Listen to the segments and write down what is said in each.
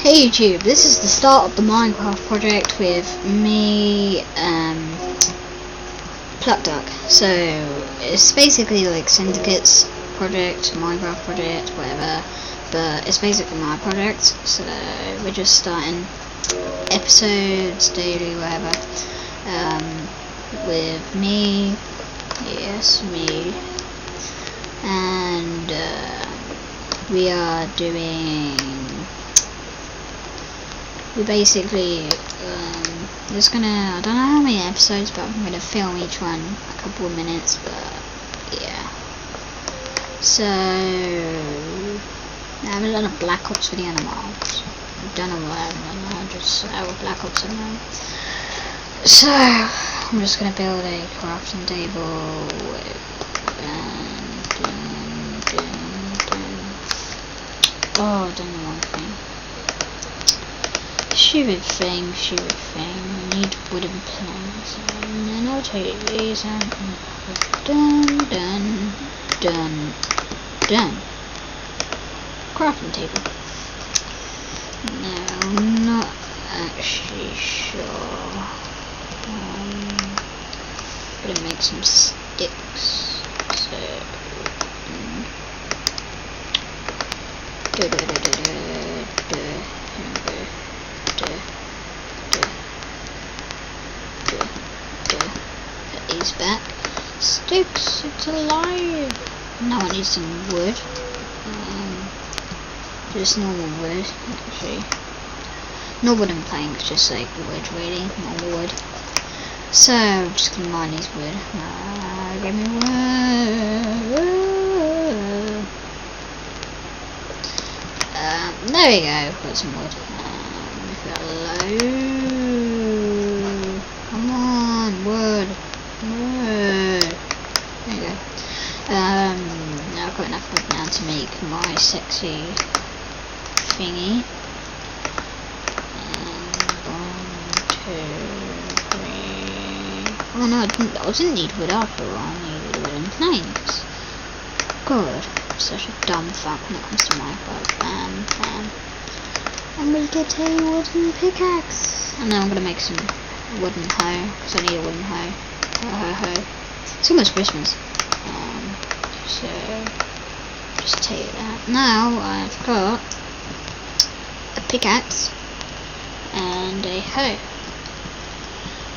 Hey YouTube, this is the start of the Minecraft project with me, Pluckduck. So, it's basically like Syndicate's project, Minecraft project, whatever, but it's basically my project, so we're just starting episodes, daily, whatever, with me, yes, me, and, we are doing... We basically, I don't know how many episodes, but I'm gonna film each one a couple of minutes, but yeah. So, I haven't done a Black Ops video in a while. I don't know what I haven't done, just Black Ops in a while. So, I'm just gonna build a crafting table with, oh, I don't know one thing. Stupid thing, I need wooden planks, and then I'll take these and done. Crafting table. No, I'm not actually sure. Gonna make some sticks. So, put these back. Sticks, it's alive. Now I need some wood. Just normal wood, actually. No wooden planks, just like wood, really, normal wood. So I'm just gonna mine these wood. Give me wood. There we go, got some wood. Move that low. Come on, wood. There you go. Now I've got enough wood now to make my sexy thingy. 1, 2, 3. Oh no, I didn't need wood after all. I needed wooden planks. God, I'm such a dumb fuck when it comes to Minecraft. I'm gonna get a wooden pickaxe. And then I'm gonna make some wooden hoe, because I need a wooden hoe. Ho. It's almost Christmas. So, just take that. Now I've got a pickaxe and a hoe.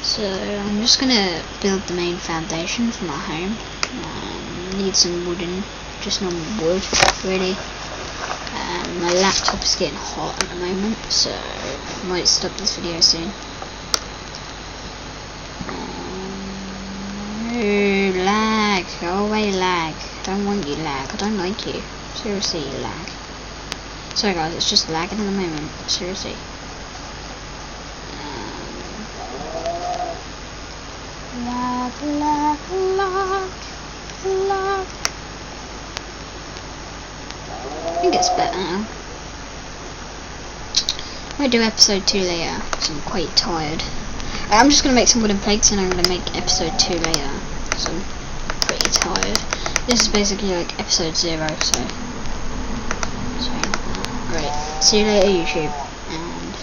So I'm just gonna build the main foundation for my home. Need some wooden, just normal wood, really. My laptop is getting hot at the moment, so I might stop this video soon. Lag, go away, lag. Don't want you, lag. I don't like you. Seriously, you lag. Sorry guys, it's just lagging at the moment. Seriously. Lag. I think it's better now. I might do episode 2 later, because I'm quite tired. I'm just going to make some wooden planks and I'm going to make episode 2 later, so I'm pretty tired. This is basically like episode 0, so great. See you later YouTube, and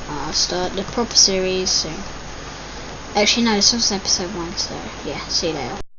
I'll start the proper series soon. Actually no, this was episode 1, so yeah, see you later.